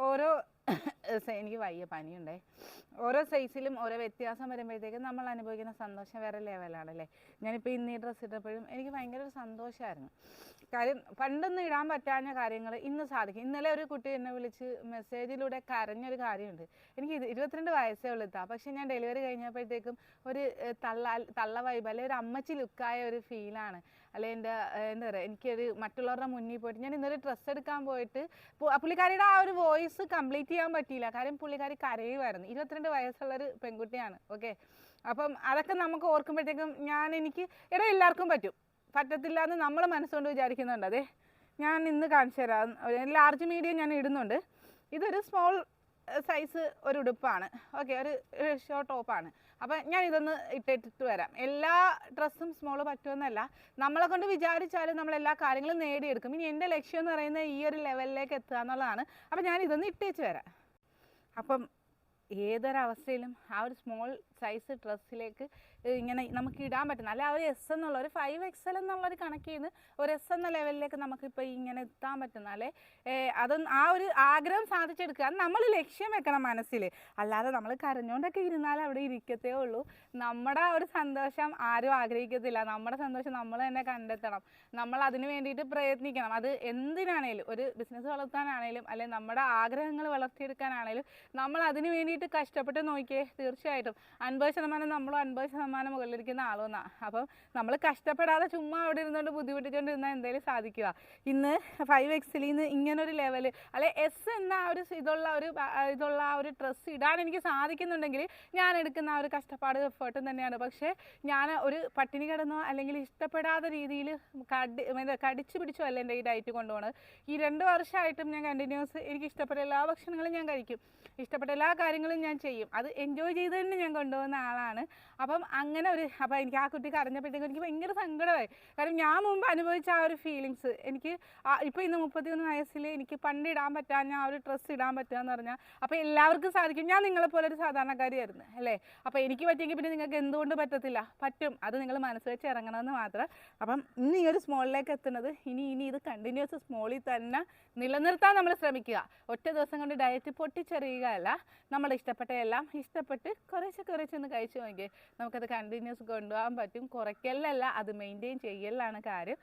ഓരോ എനിക്ക് വയ്യ പനിയുണ്ടേ. ഓരോ സൈസിലും ഓരോ വ്യത്യാസം വരുമ്പോഴത്തേക്കും നമ്മൾ അനുഭവിക്കുന്ന സന്തോഷം വേറെ ലെവലാണല്ലേ. ഞാനിപ്പോൾ ഇന്ന് ഈ ഡ്രസ്സ് ഇട്ടപ്പോഴും എനിക്ക് ഭയങ്കര ഒരു സന്തോഷമായിരുന്നു. കാര്യം പണ്ടൊന്നും ഇടാൻ പറ്റാഞ്ഞ കാര്യങ്ങൾ ഇന്ന് സാധിക്കും. ഇന്നലെ ഒരു കുട്ടി എന്നെ വിളിച്ച് മെസ്സേജിലൂടെ കരഞ്ഞൊരു കാര്യമുണ്ട്. എനിക്ക് 22 വയസ്സേ ഉള്ളൂ ഇത്താ, പക്ഷേ ഞാൻ ഡെലിവറി കഴിഞ്ഞപ്പോഴത്തേക്കും ഒരു തള്ള വൈബ് അല്ലെ ഒരു അമ്മച്ചി ലുക്കായ ഒരു ഫീലാണ്. അല്ലെ എന്താ പറയുക, എനിക്കൊരു മറ്റുള്ളവരുടെ മുന്നിൽ പോയിട്ട് ഞാൻ ഇന്നൊരു ഡ്രസ്സ് എടുക്കാൻ പോയിട്ട് പുള്ളിക്കാരിയുടെ ആ ഒരു വോയിസ് കംപ്ലീറ്റ് ചെയ്യാൻ പറ്റിയില്ല. കാര്യം പുള്ളിക്കാരി കരയുമായിരുന്നു. 22 വയസ്സുള്ളൊരു പെൺകുട്ടിയാണ്. ഓക്കെ, അപ്പം അതൊക്കെ നമുക്ക് ഓർക്കുമ്പോഴത്തേക്കും എനിക്ക് എല്ലാവർക്കും പറ്റത്തില്ല എന്ന് നമ്മൾ മനസ്സുകൊണ്ട് വിചാരിക്കുന്നുണ്ട്. അതെ, ഞാൻ ഇന്ന് കാണിച്ചു തരാം. ലാർജ് മീഡിയം ഞാൻ ഇടുന്നുണ്ട്. ഇതൊരു സ്മോൾ സൈസ് ഒരു ഉടുപ്പാണ്. ഓക്കെ, ഒരു ഷോർട്ട് ടോപ്പാണ്. അപ്പം ഞാൻ ഇതൊന്ന് ഇട്ടിട്ട് വരാം. എല്ലാ ഡ്രസ്സും സ്മോള് പറ്റുമെന്നല്ല, നമ്മളെ കൊണ്ട് വിചാരിച്ചാലും നമ്മൾ എല്ലാ കാര്യങ്ങളും നേടിയെടുക്കും. ഇനി എൻ്റെ ലക്ഷ്യം എന്ന് പറയുന്നത് ഈ ഒരു ലെവലിലേക്ക് എത്തുക എന്നുള്ളതാണ്. അപ്പം ഞാൻ ഇതൊന്ന് ഇട്ടേച്ച് വരാം. അപ്പം ഏതൊരവസ്ഥയിലും ആ ഒരു സ്മോൾ സൈസ് ഡ്രസ്സിലേക്ക് ഇങ്ങനെ നമുക്ക് ഇടാൻ പറ്റുന്ന, അല്ല ആ ഒരു എസ് എന്നുള്ള ഒരു 5XL എന്നുള്ളൊരു കണക്കിൽ നിന്ന് ഒരു എസ് എന്ന ലെവലിലേക്ക് നമുക്കിപ്പോൾ ഇങ്ങനെ എത്താൻ പറ്റുന്നാലേ ആ ഒരു ആഗ്രഹം സാധിച്ചെടുക്കുക. അത് നമ്മൾ ലക്ഷ്യം വെക്കണം മനസ്സിൽ. അല്ലാതെ നമ്മൾ കരഞ്ഞുകൊണ്ടൊക്കെ ഇരുന്നാൽ അവിടെ ഇരിക്കത്തേ ഉള്ളൂ. നമ്മുടെ ഒരു സന്തോഷം ആരും ആഗ്രഹിക്കത്തില്ല. നമ്മുടെ സന്തോഷം നമ്മൾ തന്നെ കണ്ടെത്തണം. നമ്മൾ അതിന് വേണ്ടിയിട്ട് പ്രയത്നിക്കണം. അത് എന്തിനാണേലും, ഒരു ബിസിനസ് വളർത്താനാണേലും അല്ലെങ്കിൽ നമ്മുടെ ആഗ്രഹങ്ങൾ വളർത്തിയെടുക്കാനാണേലും നമ്മൾ അതിന് വേണ്ടിയിട്ട് കഷ്ടപ്പെട്ട് നോക്കിയേ. തീർച്ചയായിട്ടും 50% നമ്മളും 50% മുകളിലിരിക്കുന്ന ആളൊന്നാണ്. അപ്പം നമ്മൾ കഷ്ടപ്പെടാതെ ചുമ്മാ അവിടെ ഇരുന്നുകൊണ്ട് ബുദ്ധിമുട്ടിച്ചുകൊണ്ടിരുന്നാൽ എന്തായാലും സാധിക്കുക. ഇന്ന് 5XL നിന്ന് ഇങ്ങനൊരു ലെവൽ അല്ലെ എസ് എന്ന ഒരു ഇതുള്ള ആ ഒരു ഡ്രസ്സ് ഇടാൻ എനിക്ക് സാധിക്കുന്നുണ്ടെങ്കിൽ ഞാൻ എടുക്കുന്ന ആ ഒരു കഷ്ടപ്പാട് എഫേർട്ടും തന്നെയാണ്. പക്ഷേ ഞാൻ ഒരു പട്ടിണി കിടന്നോ അല്ലെങ്കിൽ ഇഷ്ടപ്പെടാത്ത രീതിയിൽ കടിച്ചു പിടിച്ചോ അല്ല എൻ്റെ ഈ ഡയറ്റ് കൊണ്ടുപോകണത്. ഈ 2 വർഷമായിട്ടും ഞാൻ കണ്ടിന്യൂസ് എനിക്ക് ഇഷ്ടപ്പെട്ട എല്ലാ ഭക്ഷണങ്ങളും ഞാൻ കഴിക്കും, ഇഷ്ടപ്പെട്ട എല്ലാ കാര്യങ്ങളും ഞാൻ ചെയ്യും. അത് എൻജോയ് ചെയ്ത് തന്നെ ഞാൻ കൊണ്ടുപോകുന്ന ആളാണ്. അപ്പം അങ്ങനെ അപ്പോൾ എനിക്ക് ആ കുട്ടി കരഞ്ഞപ്പോഴത്തേക്കും എനിക്ക് ഭയങ്കര സങ്കടമായി. കാരണം ഞാൻ മുമ്പ് അനുഭവിച്ച ആ ഒരു ഫീലിങ്സ് എനിക്ക് ഇപ്പോൾ ഇന്ന് 31 വയസ്സിൽ എനിക്ക് പണ്ട് ഇടാൻ പറ്റാഞ്ഞ ആ ഒരു ഡ്രസ്സ് ഇടാൻ പറ്റുക എന്ന് പറഞ്ഞാൽ അപ്പോൾ എല്ലാവർക്കും സാധിക്കും. ഞാൻ നിങ്ങളെപ്പോലെ ഒരു സാധാരണക്കാരിയായിരുന്നു അല്ലേ. അപ്പോൾ എനിക്ക് പറ്റിയെങ്കിൽ പിന്നെ നിങ്ങൾക്ക് എന്തുകൊണ്ട് പറ്റത്തില്ല? പറ്റും. അത് നിങ്ങൾ മനസ്സ് വെച്ച് ഇറങ്ങണമെന്ന് മാത്രം. അപ്പം ഇന്ന് ഈ ഒരു സ്മോളിലേക്ക് എത്തുന്നത് ഇനി ഇത് കണ്ടിന്യൂസ് സ്മോളിൽ തന്നെ നിലനിർത്താൻ നമ്മൾ ശ്രമിക്കുക. ഒറ്റ ദിവസം കൊണ്ട് ഡയറ്റ് പൊട്ടിച്ചെറിയുക അല്ല, നമ്മൾ ഇഷ്ടപ്പെട്ട എല്ലാം ഇഷ്ടപ്പെട്ട് കുറച്ചൊന്ന് കഴിച്ചു നോക്കിയേ. നമുക്കത് കണ്ടിന്യൂസ് കൊണ്ടുപോകാൻ പറ്റും. കുറയ്ക്കലല്ല, അത് മെയിൻറ്റെയിൻ ചെയ്യലാണ് കാര്യം.